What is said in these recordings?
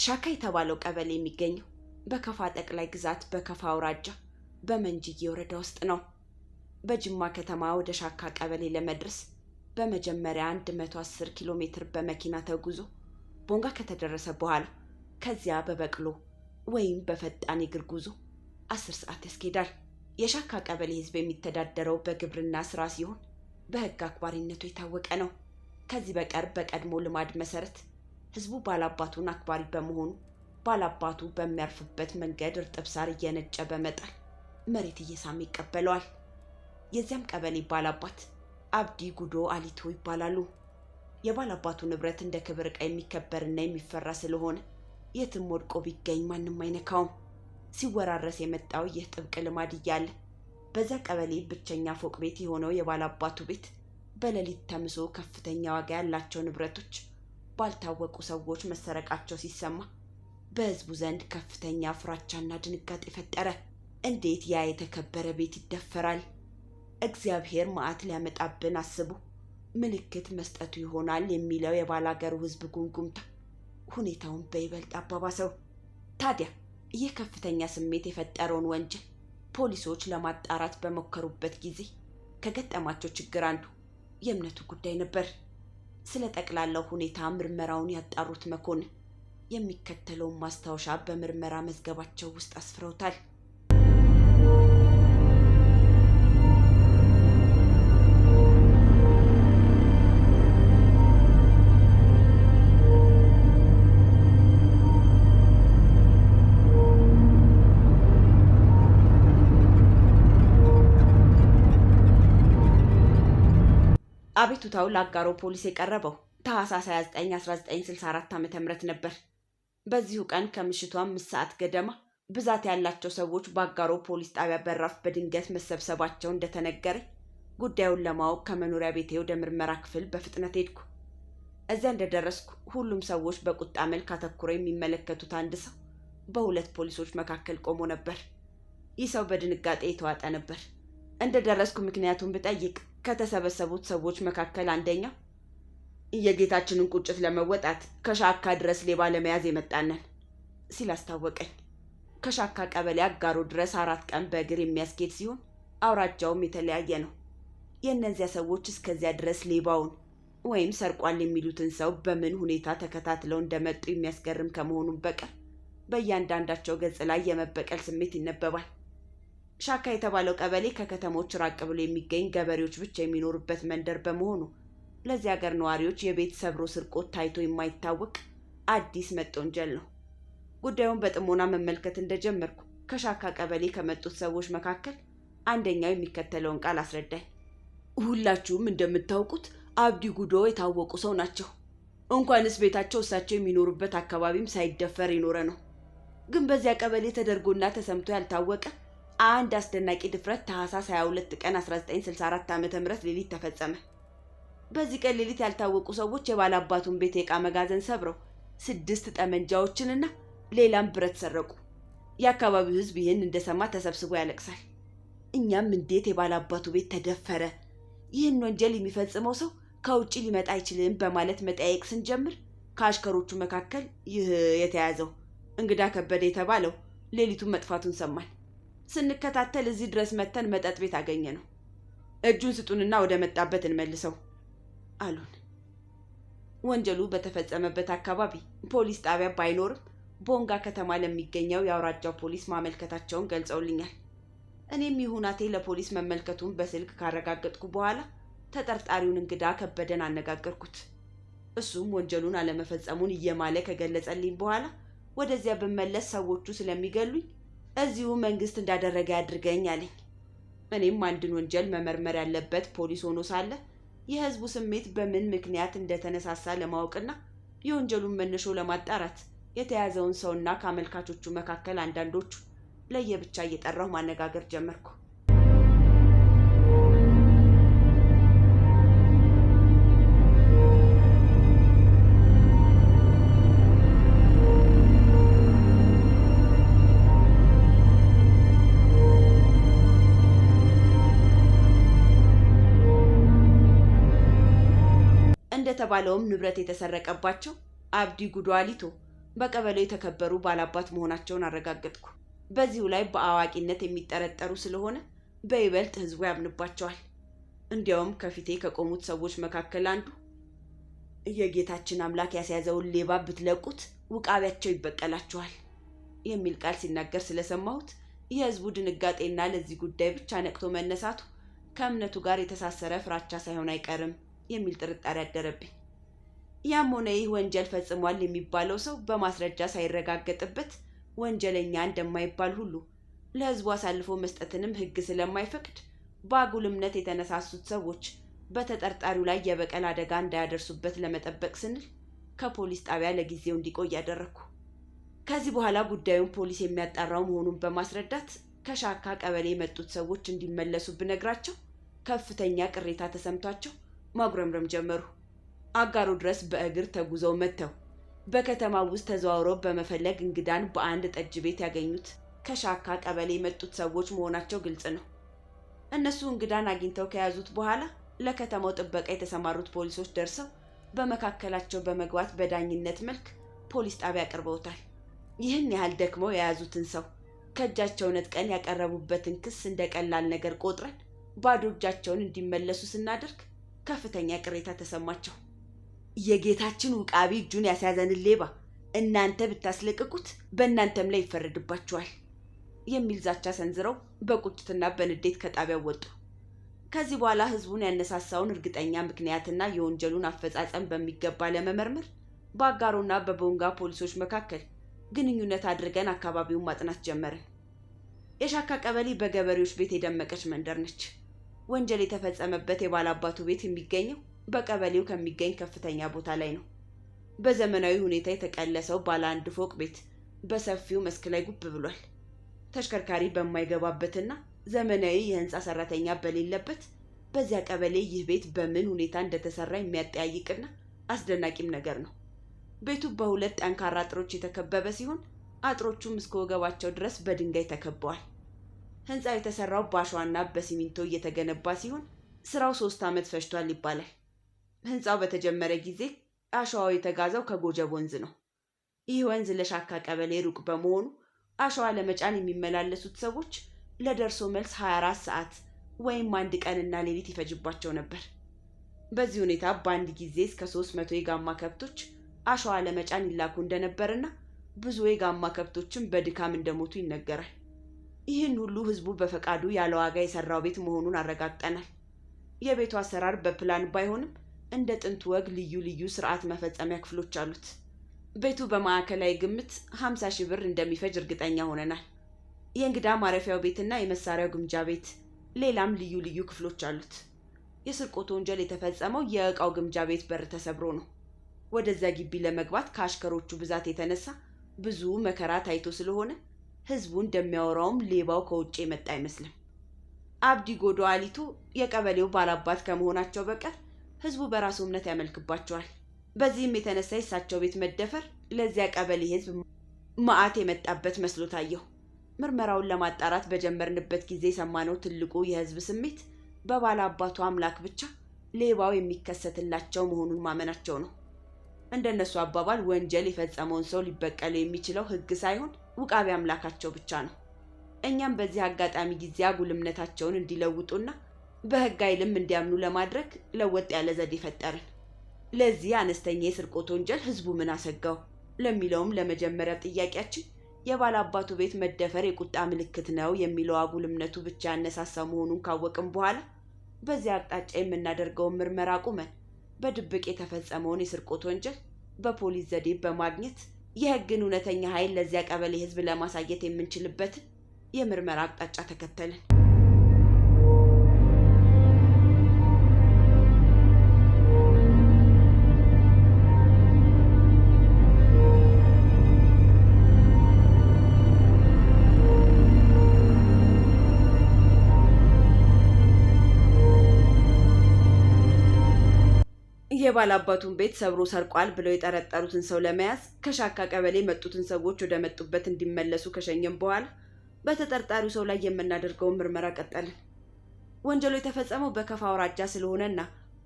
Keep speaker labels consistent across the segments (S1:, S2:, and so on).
S1: ሻካ የተባለው ቀበሌ የሚገኘው በከፋ ጠቅላይ ግዛት በከፋ አውራጃ በመንጅዬ ወረዳ ውስጥ ነው። በጅማ ከተማ ወደ ሻካ ቀበሌ ለመድረስ በመጀመሪያ 110 ኪሎ ሜትር በመኪና ተጉዞ ቦንጋ ከተደረሰ በኋላ ከዚያ በበቅሎ ወይም በፈጣን የእግር ጉዞ 10 ሰዓት ያስኬዳል። የሻካ ቀበሌ ህዝብ የሚተዳደረው በግብርና ስራ ሲሆን በህግ አክባሪነቱ የታወቀ ነው። ከዚህ በቀር በቀድሞ ልማድ መሰረት ህዝቡ ባላባቱን አክባሪ በመሆኑ ባላባቱ በሚያርፍበት መንገድ እርጥብ ሳር እየነጨ በመጣል መሬት እየሳመ ይቀበለዋል። የዚያም ቀበሌ ባላባት አብዲ ጉዶ አሊቶ ይባላሉ። የባላባቱ ንብረት እንደ ክብር ዕቃ የሚከበርና የሚፈራ ስለሆነ የትም ወድቆ ቢገኝ ማንም አይነካውም። ሲወራረስ የመጣው ይህ ጥብቅ ልማድ እያለ በዛ ቀበሌ ብቸኛ ፎቅ ቤት የሆነው የባላባቱ ቤት በሌሊት ተምሶ ከፍተኛ ዋጋ ያላቸው ንብረቶች ባልታወቁ ሰዎች መሰረቃቸው ሲሰማ በህዝቡ ዘንድ ከፍተኛ ፍራቻና ድንጋጤ ፈጠረ። እንዴት ያ የተከበረ ቤት ይደፈራል? እግዚአብሔር መዓት ሊያመጣብን አስቡ ምልክት መስጠቱ ይሆናል የሚለው የባላገሩ ህዝብ ጉምጉምታ ሁኔታውን በይበልጥ አባባሰው። ታዲያ ይህ ከፍተኛ ስሜት የፈጠረውን ወንጀል ፖሊሶች ለማጣራት በመከሩበት ጊዜ ከገጠማቸው ችግር አንዱ የእምነቱ ጉዳይ ነበር። ስለ ጠቅላላው ሁኔታ ምርመራውን ያጣሩት መኮንን የሚከተለውን ማስታወሻ በምርመራ መዝገባቸው ውስጥ አስፍረውታል። አቤቱታው ለአጋሮ ፖሊስ የቀረበው ታህሳስ 29 1964 ዓ.ም ነበር። በዚሁ ቀን ከምሽቱ 5 ሰዓት ገደማ ብዛት ያላቸው ሰዎች በአጋሮ ፖሊስ ጣቢያ በራፍ በድንገት መሰብሰባቸው እንደተነገረ ጉዳዩን ለማወቅ ከመኖሪያ ቤቴ ወደ ምርመራ ክፍል በፍጥነት ሄድኩ። እዚያ እንደደረስኩ ሁሉም ሰዎች በቁጣ መልክ አተኩረው የሚመለከቱት አንድ ሰው በሁለት ፖሊሶች መካከል ቆሞ ነበር። ይህ ሰው በድንጋጤ የተዋጠ ነበር። እንደደረስኩ ምክንያቱን ብጠይቅ ከተሰበሰቡት ሰዎች መካከል አንደኛው የጌታችንን ቁጭት ለመወጣት ከሻካ ድረስ ሌባ ለመያዝ የመጣነን ሲል አስታወቀኝ። ከሻካ ቀበሌ አጋሮ ድረስ 4 ቀን በእግር የሚያስኬድ ሲሆን አውራጃውም የተለያየ ነው። የእነዚያ ሰዎች እስከዚያ ድረስ ሌባውን ወይም ሰርቋል የሚሉትን ሰው በምን ሁኔታ ተከታትለው እንደመጡ የሚያስገርም ከመሆኑም በቀር በእያንዳንዳቸው ገጽ ላይ የመበቀል ስሜት ይነበባል። ሻካ የተባለው ቀበሌ ከከተሞች ራቅ ብሎ የሚገኝ ገበሬዎች ብቻ የሚኖሩበት መንደር በመሆኑ ለዚህ ሀገር ነዋሪዎች የቤት ሰብሮ ስርቆት ታይቶ የማይታወቅ አዲስ መጤ ወንጀል ነው። ጉዳዩን በጥሞና መመልከት እንደጀመርኩ ከሻካ ቀበሌ ከመጡት ሰዎች መካከል አንደኛው የሚከተለውን ቃል አስረዳኝ። ሁላችሁም እንደምታውቁት አብዲ ጉዶ የታወቁ ሰው ናቸው። እንኳንስ ቤታቸው እሳቸው የሚኖሩበት አካባቢም ሳይደፈር የኖረ ነው። ግን በዚያ ቀበሌ ተደርጎና ተሰምቶ ያልታወቀ አንድ አስደናቂ ድፍረት ታህሳስ 22 ቀን 1964 ዓ.ም ሌሊት ተፈጸመ። በዚህ ቀን ሌሊት ያልታወቁ ሰዎች የባላባቱን ቤት የዕቃ መጋዘን ሰብረው 6 ጠመንጃዎችንና ሌላም ብረት ሰረቁ። የአካባቢው ህዝብ ይህን እንደሰማ ተሰብስቦ ያለቅሳል። እኛም እንዴት የባላባቱ ቤት ተደፈረ? ይህን ወንጀል የሚፈጽመው ሰው ከውጪ ሊመጣ አይችልም በማለት መጠያየቅ ስንጀምር ከአሽከሮቹ መካከል ይህ የተያዘው እንግዳ ከበደ የተባለው ሌሊቱን መጥፋቱን ሰማን። ስንከታተል እዚህ ድረስ መተን መጠጥ ቤት አገኘ ነው። እጁን ስጡንና ወደ መጣበት እንመልሰው አሉን። ወንጀሉ በተፈጸመበት አካባቢ ፖሊስ ጣቢያ ባይኖርም ቦንጋ ከተማ ለሚገኘው የአውራጃው ፖሊስ ማመልከታቸውን ገልጸውልኛል። እኔም ይሁናቴ ለፖሊስ መመልከቱን በስልክ ካረጋገጥኩ በኋላ ተጠርጣሪውን እንግዳ ከበደን አነጋገርኩት። እሱም ወንጀሉን አለመፈጸሙን እየማለ ከገለጸልኝ በኋላ ወደዚያ ብመለስ ሰዎቹ ስለሚገሉኝ እዚሁ መንግስት እንዳደረገ ያድርገኝ አለኝ። እኔም አንድን ወንጀል መመርመር ያለበት ፖሊስ ሆኖ ሳለ የህዝቡ ስሜት በምን ምክንያት እንደተነሳሳ ለማወቅና የወንጀሉን መነሾ ለማጣራት የተያዘውን ሰውና ከአመልካቾቹ መካከል አንዳንዶቹ ለየብቻ እየጠራሁ ማነጋገር ጀመርኩ። እንደተባለውም ንብረት የተሰረቀባቸው አብዲ ጉዶ አሊቶ በቀበሌው የተከበሩ ባላባት መሆናቸውን አረጋገጥኩ። በዚሁ ላይ በአዋቂነት የሚጠረጠሩ ስለሆነ በይበልጥ ህዝቡ ያምንባቸዋል። እንዲያውም ከፊቴ ከቆሙት ሰዎች መካከል አንዱ የጌታችን አምላክ ያስያዘውን ሌባ ብትለቁት ውቃቢያቸው ይበቀላችኋል የሚል ቃል ሲናገር ስለሰማሁት የህዝቡ ድንጋጤና ለዚህ ጉዳይ ብቻ ነቅቶ መነሳቱ ከእምነቱ ጋር የተሳሰረ ፍራቻ ሳይሆን አይቀርም የሚል ጥርጣሬ አደረብኝ። ያም ሆነ ይህ ወንጀል ፈጽሟል የሚባለው ሰው በማስረጃ ሳይረጋገጥበት ወንጀለኛ እንደማይባል ሁሉ ለህዝቡ አሳልፎ መስጠትንም ህግ ስለማይፈቅድ በአጉል እምነት የተነሳሱት ሰዎች በተጠርጣሪው ላይ የበቀል አደጋ እንዳያደርሱበት ለመጠበቅ ስንል ከፖሊስ ጣቢያ ለጊዜው እንዲቆይ ያደረኩ። ከዚህ በኋላ ጉዳዩን ፖሊስ የሚያጣራው መሆኑን በማስረዳት ከሻካ ቀበሌ የመጡት ሰዎች እንዲመለሱ ብነግራቸው ከፍተኛ ቅሬታ ተሰምቷቸው ማጉረምረም ጀመሩ። አጋሮ ድረስ በእግር ተጉዘው መጥተው በከተማው ውስጥ ተዘዋውረው በመፈለግ እንግዳን በአንድ ጠጅ ቤት ያገኙት ከሻካ ቀበሌ የመጡት ሰዎች መሆናቸው ግልጽ ነው። እነሱ እንግዳን አግኝተው ከያዙት በኋላ ለከተማው ጥበቃ የተሰማሩት ፖሊሶች ደርሰው በመካከላቸው በመግባት በዳኝነት መልክ ፖሊስ ጣቢያ አቅርበውታል። ይህን ያህል ደክመው የያዙትን ሰው ከእጃቸው ነጥቀን ያቀረቡበትን ክስ እንደ ቀላል ነገር ቆጥረን ባዶ እጃቸውን እንዲመለሱ ስናደርግ ከፍተኛ ቅሬታ ተሰማቸው። የጌታችን ውቃቢ እጁን ያስያዘንን ሌባ እናንተ ብታስለቅቁት በእናንተም ላይ ይፈረድባችኋል የሚል ዛቻ ሰንዝረው በቁጭትና በንዴት ከጣቢያው ወጡ። ከዚህ በኋላ ህዝቡን ያነሳሳውን እርግጠኛ ምክንያትና የወንጀሉን አፈጻጸም በሚገባ ለመመርመር በአጋሮና በቦንጋ ፖሊሶች መካከል ግንኙነት አድርገን አካባቢውን ማጥናት ጀመርን። የሻካ ቀበሌ በገበሬዎች ቤት የደመቀች መንደር ነች። ወንጀል የተፈጸመበት የባላባቱ ቤት የሚገኘው በቀበሌው ከሚገኝ ከፍተኛ ቦታ ላይ ነው። በዘመናዊ ሁኔታ የተቀለሰው ባለ አንድ ፎቅ ቤት በሰፊው መስክ ላይ ጉብ ብሏል። ተሽከርካሪ በማይገባበትና ዘመናዊ የህንፃ ሰራተኛ በሌለበት በዚያ ቀበሌ ይህ ቤት በምን ሁኔታ እንደተሰራ የሚያጠያይቅና አስደናቂም ነገር ነው። ቤቱ በሁለት ጠንካራ አጥሮች የተከበበ ሲሆን አጥሮቹም እስከ ወገባቸው ድረስ በድንጋይ ተከበዋል። ህንፃው የተሰራው በአሸዋና በሲሚንቶ እየተገነባ ሲሆን ስራው 3 ዓመት ፈጅቷል ይባላል። ህንፃው በተጀመረ ጊዜ አሸዋው የተጋዘው ከጎጀብ ወንዝ ነው። ይህ ወንዝ ለሻካ ቀበሌ ሩቅ በመሆኑ አሸዋ ለመጫን የሚመላለሱት ሰዎች ለደርሶ መልስ 24 ሰዓት ወይም አንድ ቀንና ሌሊት ይፈጅባቸው ነበር። በዚህ ሁኔታ በአንድ ጊዜ እስከ 300 የጋማ ከብቶች አሸዋ ለመጫን ይላኩ እንደነበርና ብዙ የጋማ ከብቶችም በድካም እንደሞቱ ይነገራል። ይህን ሁሉ ህዝቡ በፈቃዱ ያለ ዋጋ የሰራው ቤት መሆኑን አረጋግጠናል። የቤቱ አሰራር በፕላን ባይሆንም እንደ ጥንቱ ወግ ልዩ ልዩ ስርዓት መፈጸሚያ ክፍሎች አሉት። ቤቱ በማዕከላዊ ግምት 50 ሺህ ብር እንደሚፈጅ እርግጠኛ ሆነናል። የእንግዳ ማረፊያው ቤትና የመሳሪያው ግምጃ ቤት ሌላም ልዩ ልዩ ክፍሎች አሉት። የስርቆት ወንጀል የተፈጸመው የእቃው ግምጃ ቤት በር ተሰብሮ ነው። ወደዛ ግቢ ለመግባት ከአሽከሮቹ ብዛት የተነሳ ብዙ መከራ ታይቶ ስለሆነ ህዝቡ እንደሚያወራውም ሌባው ከውጭ የመጣ አይመስልም። አብዲ ጎዶ አሊቶ የቀበሌው ባላባት ከመሆናቸው በቀር ህዝቡ በራሱ እምነት ያመልክባቸዋል። በዚህም የተነሳ የእሳቸው ቤት መደፈር ለዚያ ቀበሌ ህዝብ መዓት የመጣበት መስሎ ታየው። ምርመራውን ለማጣራት በጀመርንበት ጊዜ የሰማነው ትልቁ የህዝብ ስሜት በባላባቱ አምላክ ብቻ ሌባው የሚከሰትላቸው መሆኑን ማመናቸው ነው። እንደነሱ አባባል ወንጀል የፈጸመውን ሰው ሊበቀለው የሚችለው ህግ ሳይሆን ውቃቢ አምላካቸው ብቻ ነው። እኛም በዚህ አጋጣሚ ጊዜ አጉል እምነታቸውን እንዲለውጡና በህግ ኃይልም እንዲያምኑ ለማድረግ ለወጥ ያለ ዘዴ ፈጠርን። ለዚህ አነስተኛ የስርቆት ወንጀል ህዝቡ ምን አሰጋው ለሚለውም ለመጀመሪያ ጥያቄያችን የባላባቱ ቤት መደፈር የቁጣ ምልክት ነው የሚለው አጉል እምነቱ ብቻ ያነሳሳው መሆኑን ካወቅን በኋላ በዚህ አቅጣጫ የምናደርገውን ምርመራ አቁመን በድብቅ የተፈጸመውን የስርቆት ወንጀል በፖሊስ ዘዴ በማግኘት የህግን እውነተኛ ኃይል ለዚያ ቀበሌ ህዝብ ለማሳየት የምንችልበትን የምርመራ አቅጣጫ ተከተልን። የባላባቱን ቤት ሰብሮ ሰርቋል ብለው የጠረጠሩትን ሰው ለመያዝ ከሻካ ቀበሌ መጡትን ሰዎች ወደ መጡበት እንዲመለሱ ከሸኘን በኋላ በተጠርጣሪው ሰው ላይ የምናደርገውን ምርመራ ቀጠልን። ወንጀሉ የተፈጸመው በከፋ አውራጃ ስለሆነና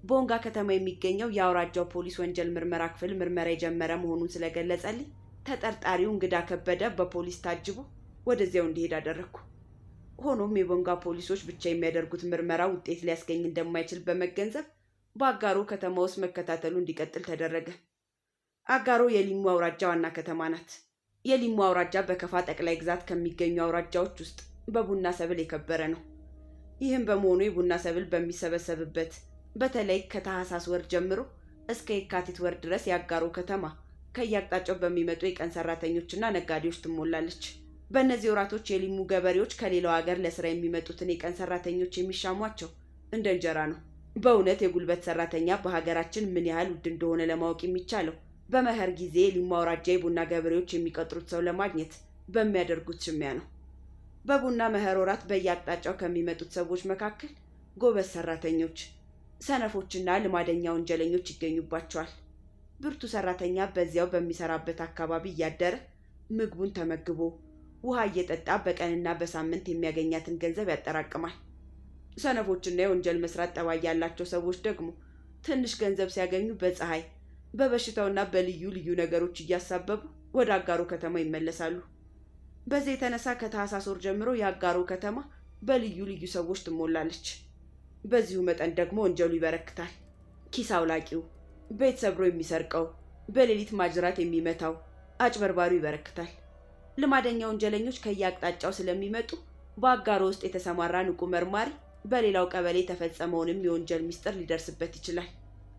S1: ቦንጋ ከተማ የሚገኘው የአውራጃው ፖሊስ ወንጀል ምርመራ ክፍል ምርመራ የጀመረ መሆኑን ስለገለጸልኝ ተጠርጣሪው እንግዳ ከበደ በፖሊስ ታጅቦ ወደዚያው እንዲሄድ አደረኩ። ሆኖም የቦንጋ ፖሊሶች ብቻ የሚያደርጉት ምርመራ ውጤት ሊያስገኝ እንደማይችል በመገንዘብ በአጋሮ ከተማ ውስጥ መከታተሉ እንዲቀጥል ተደረገ። አጋሮ የሊሙ አውራጃ ዋና ከተማ ናት። የሊሙ አውራጃ በከፋ ጠቅላይ ግዛት ከሚገኙ አውራጃዎች ውስጥ በቡና ሰብል የከበረ ነው። ይህም በመሆኑ የቡና ሰብል በሚሰበሰብበት በተለይ ከታህሳስ ወር ጀምሮ እስከ የካቲት ወር ድረስ የአጋሮ ከተማ ከየአቅጣጫው በሚመጡ የቀን ሰራተኞችና ነጋዴዎች ትሞላለች። በእነዚህ ወራቶች የሊሙ ገበሬዎች ከሌላው ሀገር ለስራ የሚመጡትን የቀን ሰራተኞች የሚሻሟቸው እንደ እንጀራ ነው። በእውነት የጉልበት ሰራተኛ በሀገራችን ምን ያህል ውድ እንደሆነ ለማወቅ የሚቻለው በመኸር ጊዜ የሊሙ አውራጃ የቡና ገበሬዎች የሚቀጥሩት ሰው ለማግኘት በሚያደርጉት ሽሚያ ነው። በቡና መኸር ወራት በየአቅጣጫው ከሚመጡት ሰዎች መካከል ጎበዝ ሰራተኞች፣ ሰነፎችና ልማደኛ ወንጀለኞች ይገኙባቸዋል። ብርቱ ሰራተኛ በዚያው በሚሰራበት አካባቢ እያደረ ምግቡን ተመግቦ ውሃ እየጠጣ በቀንና በሳምንት የሚያገኛትን ገንዘብ ያጠራቅማል። ሰነፎችና የወንጀል መስራት ጠባይ ያላቸው ሰዎች ደግሞ ትንሽ ገንዘብ ሲያገኙ በፀሐይ በበሽታውና በልዩ ልዩ ነገሮች እያሳበቡ ወደ አጋሮ ከተማ ይመለሳሉ። በዚህ የተነሳ ከታህሳስ ወር ጀምሮ የአጋሮ ከተማ በልዩ ልዩ ሰዎች ትሞላለች። በዚሁ መጠን ደግሞ ወንጀሉ ይበረክታል። ኪስ አውላቂው፣ ቤት ሰብሮ የሚሰርቀው፣ በሌሊት ማጅራት የሚመታው፣ አጭበርባሪው ይበረክታል። ልማደኛ ወንጀለኞች ከየአቅጣጫው ስለሚመጡ በአጋሮ ውስጥ የተሰማራ ንቁ መርማሪ በሌላው ቀበሌ የተፈጸመውንም የወንጀል ምስጢር ሊደርስበት ይችላል።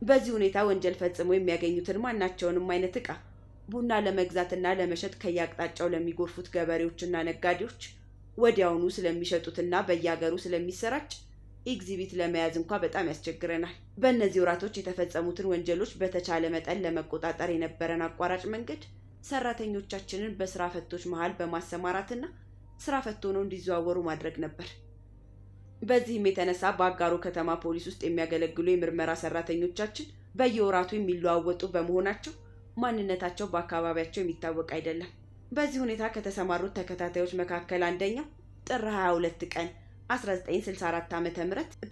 S1: በዚህ ሁኔታ ወንጀል ፈጽሞ የሚያገኙትን ማናቸውንም አይነት ዕቃ ቡና ለመግዛትና ለመሸጥ ከየአቅጣጫው ለሚጎርፉት ገበሬዎችና ነጋዴዎች ወዲያውኑ ስለሚሸጡትና በየሀገሩ ስለሚሰራጭ ኤግዚቢት ለመያዝ እንኳ በጣም ያስቸግረናል። በእነዚህ ወራቶች የተፈጸሙትን ወንጀሎች በተቻለ መጠን ለመቆጣጠር የነበረን አቋራጭ መንገድ ሰራተኞቻችንን በስራ ፈቶች መሃል በማሰማራትና ስራ ፈቶ ነው እንዲዘዋወሩ ማድረግ ነበር። በዚህም የተነሳ በአጋሮ ከተማ ፖሊስ ውስጥ የሚያገለግሉ የምርመራ ሰራተኞቻችን በየወራቱ የሚለዋወጡ በመሆናቸው ማንነታቸው በአካባቢያቸው የሚታወቅ አይደለም። በዚህ ሁኔታ ከተሰማሩት ተከታታዮች መካከል አንደኛው ጥር 22 ቀን 1964 ዓ.ም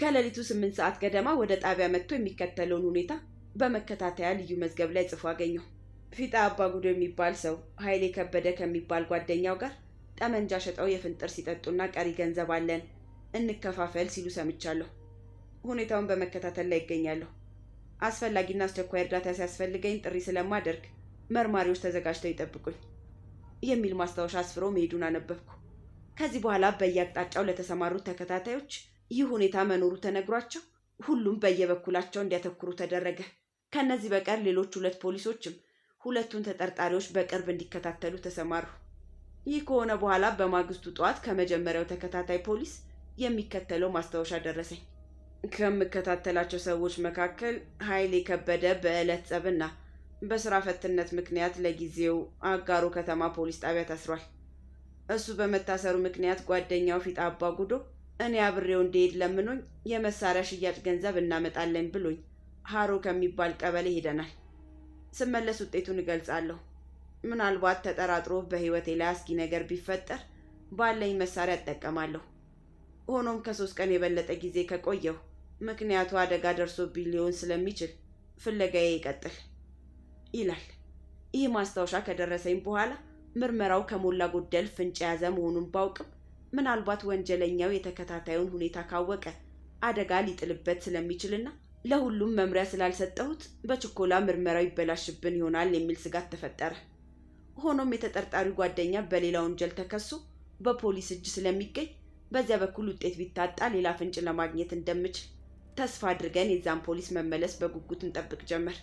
S1: ከሌሊቱ 8 ሰዓት ገደማ ወደ ጣቢያ መጥቶ የሚከተለውን ሁኔታ በመከታተያ ልዩ መዝገብ ላይ ጽፎ አገኘው። ፊጣ አባጉዶ የሚባል ሰው ኃይሌ ከበደ ከሚባል ጓደኛው ጋር ጠመንጃ ሸጠው የፍንጥር ሲጠጡና ቀሪ ገንዘብ አለን እንከፋፈል ሲሉ ሰምቻለሁ። ሁኔታውን በመከታተል ላይ ይገኛለሁ። አስፈላጊና አስቸኳይ እርዳታ ሲያስፈልገኝ ጥሪ ስለማደርግ መርማሪዎች ተዘጋጅተው ይጠብቁኝ የሚል ማስታወሻ አስፍሮ መሄዱን አነበብኩ። ከዚህ በኋላ በየአቅጣጫው ለተሰማሩት ተከታታዮች ይህ ሁኔታ መኖሩ ተነግሯቸው ሁሉም በየበኩላቸው እንዲያተኩሩ ተደረገ። ከነዚህ በቀር ሌሎች 2 ፖሊሶችም ሁለቱን ተጠርጣሪዎች በቅርብ እንዲከታተሉ ተሰማሩ። ይህ ከሆነ በኋላ በማግስቱ ጠዋት ከመጀመሪያው ተከታታይ ፖሊስ የሚከተለው ማስታወሻ ደረሰኝ። ከምከታተላቸው ሰዎች መካከል ኃይሌ ከበደ በዕለት ጸብና በስራ ፈትነት ምክንያት ለጊዜው አጋሮ ከተማ ፖሊስ ጣቢያ ታስሯል። እሱ በመታሰሩ ምክንያት ጓደኛው ፊጣ አባጉዶ እኔ አብሬው እንድሄድ ለምኖኝ የመሳሪያ ሽያጭ ገንዘብ እናመጣለን ብሎኝ ሃሮ ከሚባል ቀበሌ ሄደናል። ስመለስ ውጤቱን እገልጻለሁ። ምናልባት ተጠራጥሮ በህይወቴ ላይ አስጊ ነገር ቢፈጠር ባለኝ መሳሪያ እጠቀማለሁ። ሆኖም ከ3 ቀን የበለጠ ጊዜ ከቆየሁ ምክንያቱ አደጋ ደርሶብኝ ሊሆን ስለሚችል ፍለጋዬ ይቀጥል ይላል። ይህ ማስታወሻ ከደረሰኝ በኋላ ምርመራው ከሞላ ጎደል ፍንጭ የያዘ መሆኑን ባውቅም ምናልባት ወንጀለኛው የተከታታዩን ሁኔታ ካወቀ አደጋ ሊጥልበት ስለሚችልና ለሁሉም መምሪያ ስላልሰጠሁት በችኮላ ምርመራው ይበላሽብን ይሆናል የሚል ስጋት ተፈጠረ። ሆኖም የተጠርጣሪው ጓደኛ በሌላ ወንጀል ተከሶ በፖሊስ እጅ ስለሚገኝ በዚያ በኩል ውጤት ቢታጣ ሌላ ፍንጭ ለማግኘት እንደምችል ተስፋ አድርገን የዛን ፖሊስ መመለስ በጉጉት እንጠብቅ ጀመር።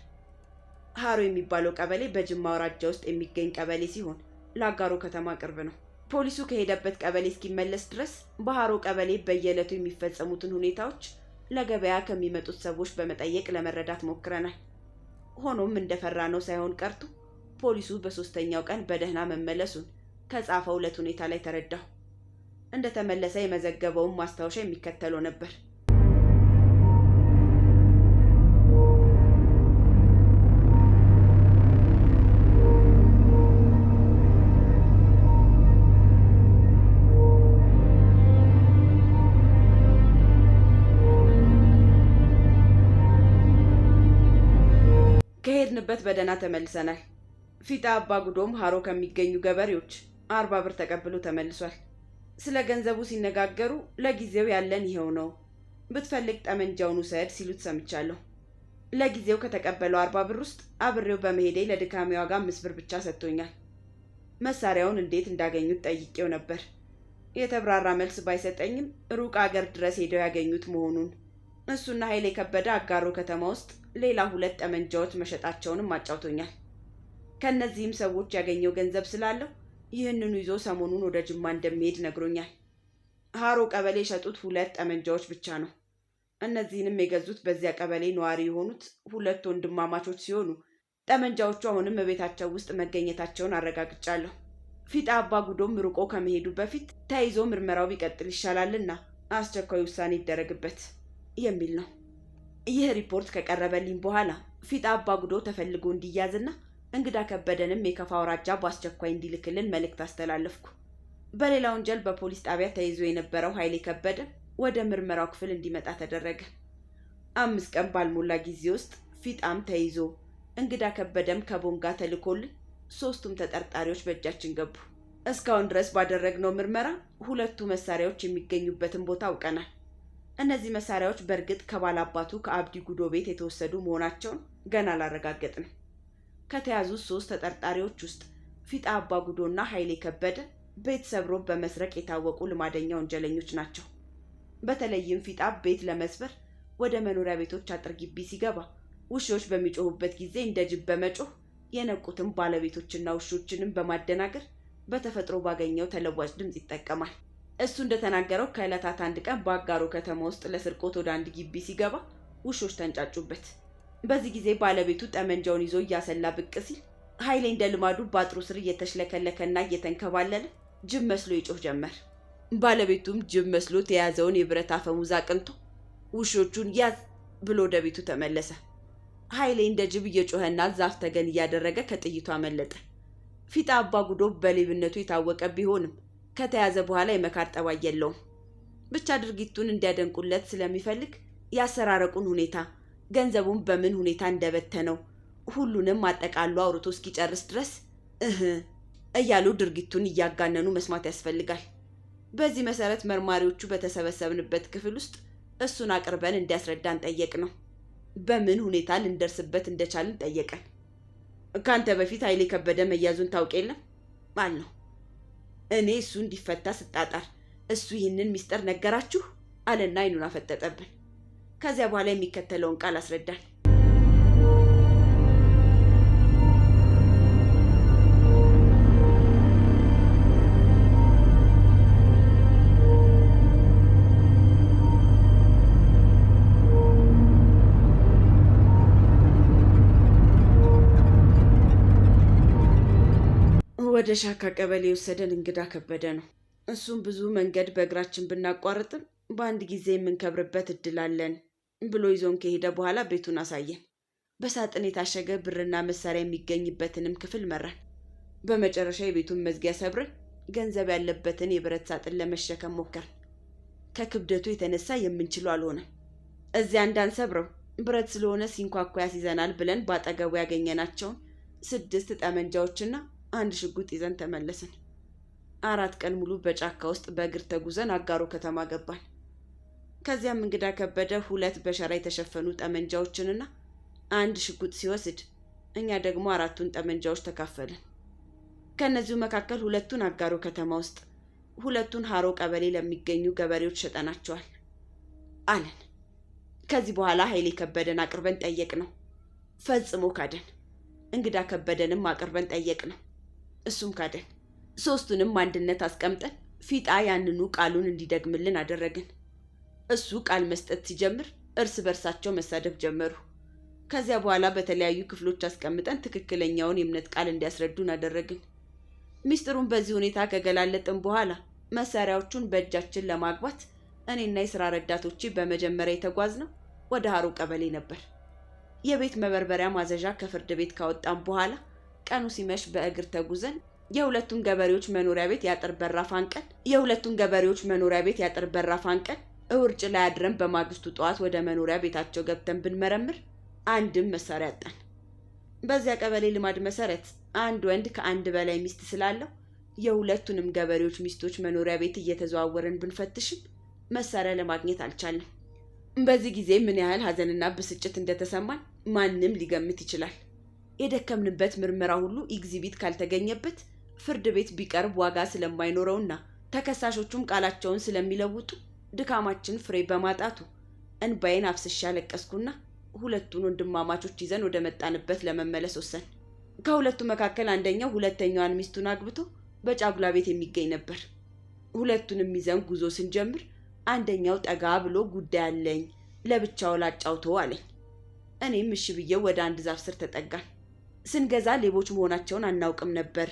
S1: ሃሮ የሚባለው ቀበሌ በጅማ አውራጃ ውስጥ የሚገኝ ቀበሌ ሲሆን ለአጋሮ ከተማ ቅርብ ነው። ፖሊሱ ከሄደበት ቀበሌ እስኪመለስ ድረስ በሃሮ ቀበሌ በየዕለቱ የሚፈጸሙትን ሁኔታዎች ለገበያ ከሚመጡት ሰዎች በመጠየቅ ለመረዳት ሞክረናል። ሆኖም እንደፈራነው ሳይሆን ቀርቶ ፖሊሱ በ3ኛው ቀን በደህና መመለሱን ከጻፈው ዕለት ሁኔታ ላይ ተረዳሁ። እንደተመለሰ የመዘገበውን ማስታወሻ የሚከተለው ነበር። ከሄድንበት በደህና ተመልሰናል። ፊጣ አባጉዶም ሀሮ ከሚገኙ ገበሬዎች 40 ብር ተቀብሎ ተመልሷል። ስለ ገንዘቡ ሲነጋገሩ ለጊዜው ያለን ይሄው ነው፣ ብትፈልግ ጠመንጃውን ውሰድ ሲሉት ሰምቻለሁ። ለጊዜው ከተቀበለው 40 ብር ውስጥ አብሬው በመሄዴ ለድካሜ ዋጋ 5 ብር ብቻ ሰጥቶኛል። መሳሪያውን እንዴት እንዳገኙት ጠይቄው ነበር። የተብራራ መልስ ባይሰጠኝም ሩቅ አገር ድረስ ሄደው ያገኙት መሆኑን፣ እሱና ኃይሌ ከበደ አጋሮ ከተማ ውስጥ ሌላ 2 ጠመንጃዎች መሸጣቸውንም አጫውቶኛል። ከነዚህም ሰዎች ያገኘው ገንዘብ ስላለው ይህንኑ ይዞ ሰሞኑን ወደ ጅማ እንደሚሄድ ነግሮኛል። ሀሮ ቀበሌ የሸጡት 2 ጠመንጃዎች ብቻ ነው። እነዚህንም የገዙት በዚያ ቀበሌ ነዋሪ የሆኑት 2 ወንድማማቾች ሲሆኑ ጠመንጃዎቹ አሁንም በቤታቸው ውስጥ መገኘታቸውን አረጋግጫለሁ። ፊጣ አባጉዶም ርቆ ከመሄዱ በፊት ተይዞ ምርመራው ቢቀጥል ይሻላልና አስቸኳይ ውሳኔ ይደረግበት የሚል ነው። ይህ ሪፖርት ከቀረበልኝ በኋላ ፊጣ አባጉዶ ተፈልጎ እንዲያዝና እንግዳ ከበደንም የከፋ አውራጃ በአስቸኳይ እንዲልክልን መልእክት አስተላለፍኩ። በሌላ ወንጀል በፖሊስ ጣቢያ ተይዞ የነበረው ኃይሌ ከበደ ወደ ምርመራው ክፍል እንዲመጣ ተደረገ። 5 ቀን ባልሞላ ጊዜ ውስጥ ፊጣም ተይዞ እንግዳ ከበደም ከቦንጋ ተልኮልን 3ቱም ተጠርጣሪዎች በእጃችን ገቡ። እስካሁን ድረስ ባደረግነው ምርመራ 2ቱ መሳሪያዎች የሚገኙበትን ቦታ አውቀናል። እነዚህ መሳሪያዎች በእርግጥ ከባላባቱ ከአብዲ ጉዶ ቤት የተወሰዱ መሆናቸውን ገና አላረጋገጥንም። ከተያዙት 3 ተጠርጣሪዎች ውስጥ ፊጣ አባጉዶና ኃይሌ ከበደ ቤት ሰብሮ በመስረቅ የታወቁ ልማደኛ ወንጀለኞች ናቸው። በተለይም ፊጣ ቤት ለመስበር ወደ መኖሪያ ቤቶች አጥር ግቢ ሲገባ ውሾች በሚጮሁበት ጊዜ እንደ ጅብ በመጮህ የነቁትን ባለቤቶችና ውሾችንም በማደናገር በተፈጥሮ ባገኘው ተለዋጭ ድምፅ ይጠቀማል። እሱ እንደተናገረው ከዕለታት አንድ ቀን በአጋሮ ከተማ ውስጥ ለስርቆት ወደ አንድ ግቢ ሲገባ ውሾች ተንጫጩበት። በዚህ ጊዜ ባለቤቱ ጠመንጃውን ይዞ እያሰላ ብቅ ሲል ኃይሌ እንደ ልማዱ በአጥሩ ስር እየተሽለከለከና እየተንከባለለ ጅብ መስሎ ይጮህ ጀመር። ባለቤቱም ጅብ መስሎት የያዘውን የብረት አፈሙዝ አቅንቶ ውሾቹን ያዝ ብሎ ወደ ቤቱ ተመለሰ። ኃይሌ እንደ ጅብ እየጮኸና ዛፍ ተገን እያደረገ ከጥይቱ አመለጠ። ፊጣ አባጉዶ በሌብነቱ የታወቀ ቢሆንም ከተያዘ በኋላ የመካድ ጠባይ የለውም። ብቻ ድርጊቱን እንዲያደንቁለት ስለሚፈልግ ያሰራረቁን ሁኔታ፣ ገንዘቡን በምን ሁኔታ እንደበተነው ሁሉንም አጠቃሎ አውርቶ እስኪጨርስ ድረስ እያሉ ድርጊቱን እያጋነኑ መስማት ያስፈልጋል። በዚህ መሰረት መርማሪዎቹ በተሰበሰብንበት ክፍል ውስጥ እሱን አቅርበን እንዲያስረዳን ጠየቅ ነው። በምን ሁኔታ ልንደርስበት እንደቻልን ጠየቀን። ካንተ በፊት ኃይሌ ከበደ መያዙን ታውቅ የለም አልነው። እኔ እሱ እንዲፈታ ስጣጣር እሱ ይህንን ሚስጥር ነገራችሁ አለና አይኑን አፈጠጠብን። ከዚያ በኋላ የሚከተለውን ቃል አስረዳን። ወደ ሻካ ቀበሌ የወሰደን እንግዳ ከበደ ነው። እሱም ብዙ መንገድ በእግራችን ብናቋርጥም በአንድ ጊዜ የምንከብርበት እድል አለን ብሎ ይዞን ከሄደ በኋላ ቤቱን አሳየን። በሳጥን የታሸገ ብርና መሳሪያ የሚገኝበትንም ክፍል መራን። በመጨረሻ የቤቱን መዝጊያ ሰብረን ገንዘብ ያለበትን የብረት ሳጥን ለመሸከም ሞከርን። ከክብደቱ የተነሳ የምንችለው አልሆነም። እዚያ እንዳንሰብረው ብረት ስለሆነ ሲንኳኳ ያስይዘናል ብለን በአጠገቡ ያገኘናቸውን 6 ጠመንጃዎችና 1 ሽጉጥ ይዘን ተመለስን። 4 ቀን ሙሉ በጫካ ውስጥ በእግር ተጉዘን አጋሮ ከተማ ገባን። ከዚያም እንግዳ ከበደ 2 በሸራ የተሸፈኑ ጠመንጃዎችንና 1 ሽጉጥ ሲወስድ እኛ ደግሞ 4ቱን ጠመንጃዎች ተካፈልን። ከነዚሁ መካከል 2ቱን አጋሮ ከተማ ውስጥ፣ 2ቱን ሀሮ ቀበሌ ለሚገኙ ገበሬዎች ሸጠናቸዋል አለን። ከዚህ በኋላ ኃይሌ ከበደን አቅርበን ጠየቅ ነው። ፈጽሞ ካደን። እንግዳ ከበደንም አቅርበን ጠየቅ ነው። እሱም ካደን። 3ቱንም አንድነት አስቀምጠን ፊጣ ያንኑ ቃሉን እንዲደግምልን አደረግን። እሱ ቃል መስጠት ሲጀምር እርስ በርሳቸው መሳደብ ጀመሩ። ከዚያ በኋላ በተለያዩ ክፍሎች አስቀምጠን ትክክለኛውን የእምነት ቃል እንዲያስረዱን አደረግን። ሚስጥሩን በዚህ ሁኔታ ከገላለጥን በኋላ መሳሪያዎቹን በእጃችን ለማግባት እኔና የሥራ ረዳቶቼ በመጀመሪያ የተጓዝነው ወደ ሀሮ ቀበሌ ነበር። የቤት መበርበሪያ ማዘዣ ከፍርድ ቤት ካወጣን በኋላ ቀኑ ሲመሽ በእግር ተጉዘን የሁለቱን ገበሬዎች መኖሪያ ቤት ያጥር በራፍ አንቀን እውርጭ ላይ አድረን በማግስቱ ጠዋት ወደ መኖሪያ ቤታቸው ገብተን ብንመረምር አንድም መሳሪያ አጣን። በዚያ ቀበሌ ልማድ መሰረት አንድ ወንድ ከአንድ በላይ ሚስት ስላለው የሁለቱንም ገበሬዎች ሚስቶች መኖሪያ ቤት እየተዘዋወረን ብንፈትሽም መሳሪያ ለማግኘት አልቻልንም። በዚህ ጊዜ ምን ያህል ሐዘንና ብስጭት እንደተሰማን ማንም ሊገምት ይችላል። የደከምንበት ምርመራ ሁሉ ኤግዚቢት ካልተገኘበት ፍርድ ቤት ቢቀርብ ዋጋ ስለማይኖረውና ተከሳሾቹም ቃላቸውን ስለሚለውጡ ድካማችን ፍሬ በማጣቱ እንባዬን አፍስሼ አለቀስኩና ሁለቱን ወንድማማቾች ይዘን ወደ መጣንበት ለመመለስ ወሰን። ከሁለቱ መካከል አንደኛው ሁለተኛዋን ሚስቱን አግብቶ በጫጉላ ቤት የሚገኝ ነበር። ሁለቱንም ይዘን ጉዞ ስንጀምር አንደኛው ጠጋ ብሎ ጉዳይ አለኝ ለብቻው ላጫውተው አለኝ። እኔም እሺ ብዬው ወደ አንድ ዛፍ ስር ተጠጋን። ስንገዛ ሌቦች መሆናቸውን አናውቅም ነበር።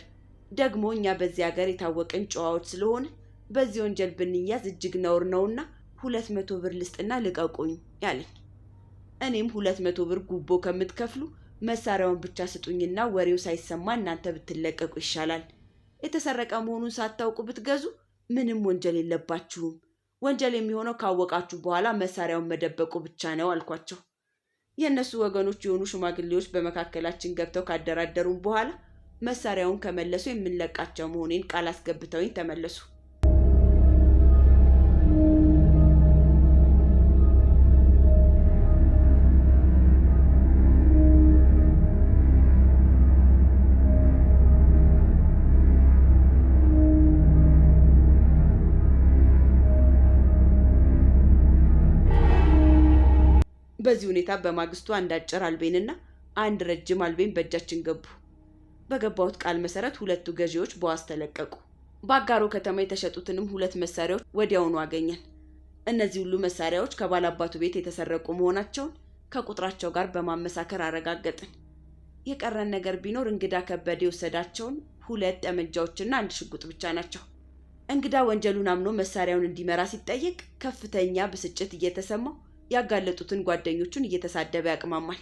S1: ደግሞ እኛ በዚህ ሀገር የታወቅን ጨዋዎች ስለሆነ በዚህ ወንጀል ብንያዝ እጅግ ነውር ነውና 200 ብር ልስጥና ልቀቁኝ ያለኝ። እኔም 200 ብር ጉቦ ከምትከፍሉ መሳሪያውን ብቻ ስጡኝና ወሬው ሳይሰማ እናንተ ብትለቀቁ ይሻላል። የተሰረቀ መሆኑን ሳታውቁ ብትገዙ ምንም ወንጀል የለባችሁም። ወንጀል የሚሆነው ካወቃችሁ በኋላ መሳሪያውን መደበቁ ብቻ ነው አልኳቸው። የእነሱ ወገኖች የሆኑ ሽማግሌዎች በመካከላችን ገብተው ካደራደሩን በኋላ መሳሪያውን ከመለሱ የምንለቃቸው መሆኔን ቃል አስገብተውኝ ተመለሱ። በዚህ ሁኔታ በማግስቱ አንድ አጭር አልቤንና አንድ ረጅም አልቤን በእጃችን ገቡ። በገባሁት ቃል መሰረት ሁለቱ ገዢዎች በዋስ ተለቀቁ። በአጋሮ ከተማ የተሸጡትንም 2 መሳሪያዎች ወዲያውኑ አገኘን። እነዚህ ሁሉ መሳሪያዎች ከባላባቱ ቤት የተሰረቁ መሆናቸውን ከቁጥራቸው ጋር በማመሳከር አረጋገጥን። የቀረን ነገር ቢኖር እንግዳ ከበደ የወሰዳቸውን 2 ጠመንጃዎችና 1 ሽጉጥ ብቻ ናቸው። እንግዳ ወንጀሉን አምኖ መሳሪያውን እንዲመራ ሲጠየቅ ከፍተኛ ብስጭት እየተሰማው ያጋለጡትን ጓደኞቹን እየተሳደበ ያቅማማል።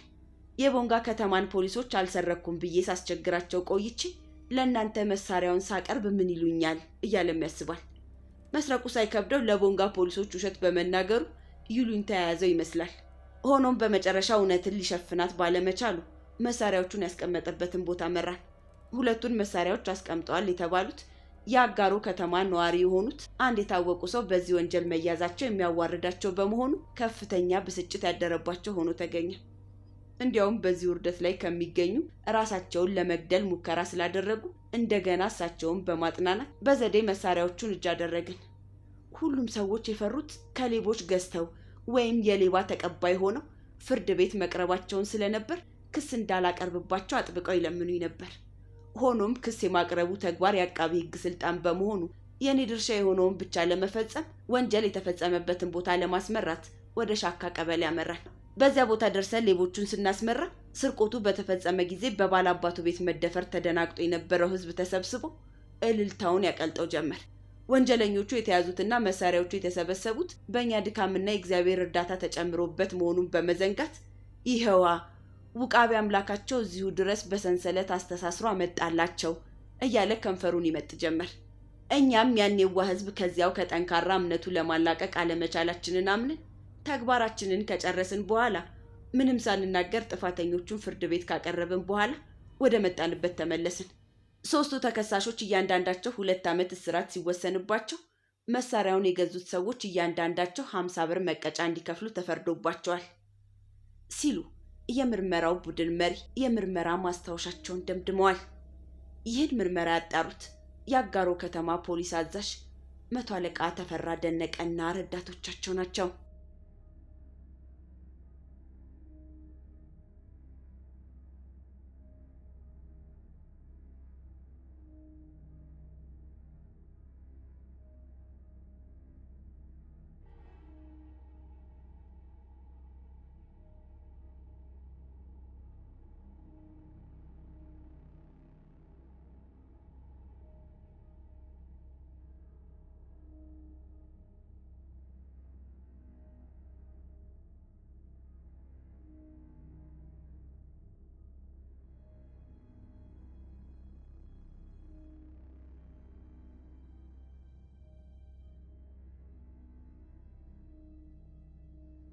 S1: የቦንጋ ከተማን ፖሊሶች አልሰረኩም ብዬ ሳስቸግራቸው ቆይቼ ለእናንተ መሳሪያውን ሳቀርብ ምን ይሉኛል እያለም ያስባል። መስረቁ ሳይከብደው ለቦንጋ ፖሊሶች ውሸት በመናገሩ ይሉኝታ የያዘው ይመስላል። ሆኖም በመጨረሻ እውነትን ሊሸፍናት ባለመቻሉ መሳሪያዎቹን ያስቀመጠበትን ቦታ መራን። 2ቱን መሳሪያዎች አስቀምጠዋል የተባሉት የአጋሮ ከተማ ነዋሪ የሆኑት አንድ የታወቁ ሰው በዚህ ወንጀል መያዛቸው የሚያዋርዳቸው በመሆኑ ከፍተኛ ብስጭት ያደረባቸው ሆኖ ተገኘ። እንዲያውም በዚህ ውርደት ላይ ከሚገኙ ራሳቸውን ለመግደል ሙከራ ስላደረጉ እንደገና እሳቸውን በማጥናናት በዘዴ መሳሪያዎቹን እጅ አደረግን። ሁሉም ሰዎች የፈሩት ከሌቦች ገዝተው ወይም የሌባ ተቀባይ ሆነው ፍርድ ቤት መቅረባቸውን ስለነበር ክስ እንዳላቀርብባቸው አጥብቀው ይለምኑኝ ነበር። ሆኖም ክስ የማቅረቡ ተግባር የአቃቢ ሕግ ስልጣን በመሆኑ የኔ ድርሻ የሆነውን ብቻ ለመፈጸም ወንጀል የተፈጸመበትን ቦታ ለማስመራት ወደ ሻካ ቀበሌ አመራን። በዚያ ቦታ ደርሰን ሌቦቹን ስናስመራ ስርቆቱ በተፈጸመ ጊዜ በባላባቱ ቤት መደፈር ተደናግጦ የነበረው ሕዝብ ተሰብስቦ እልልታውን ያቀልጠው ጀመር። ወንጀለኞቹ የተያዙትና መሳሪያዎቹ የተሰበሰቡት በእኛ ድካምና የእግዚአብሔር እርዳታ ተጨምሮበት መሆኑን በመዘንጋት ይኸዋ ውቃቢ አምላካቸው እዚሁ ድረስ በሰንሰለት አስተሳስሮ አመጣላቸው እያለ ከንፈሩን ይመጥ ጀመር። እኛም ያን የዋህ ሕዝብ ከዚያው ከጠንካራ እምነቱ ለማላቀቅ አለመቻላችንን አምነን ተግባራችንን ከጨረስን በኋላ ምንም ሳንናገር ጥፋተኞቹን ፍርድ ቤት ካቀረብን በኋላ ወደ መጣንበት ተመለስን። 3ቱ ተከሳሾች እያንዳንዳቸው 2 ዓመት እስራት ሲወሰንባቸው መሳሪያውን የገዙት ሰዎች እያንዳንዳቸው 50 ብር መቀጫ እንዲከፍሉ ተፈርዶባቸዋል ሲሉ የምርመራው ቡድን መሪ የምርመራ ማስታወሻቸውን ደምድመዋል። ይህን ምርመራ ያጣሩት የአጋሮ ከተማ ፖሊስ አዛዥ 100 አለቃ ተፈራ ደነቀና ረዳቶቻቸው ናቸው።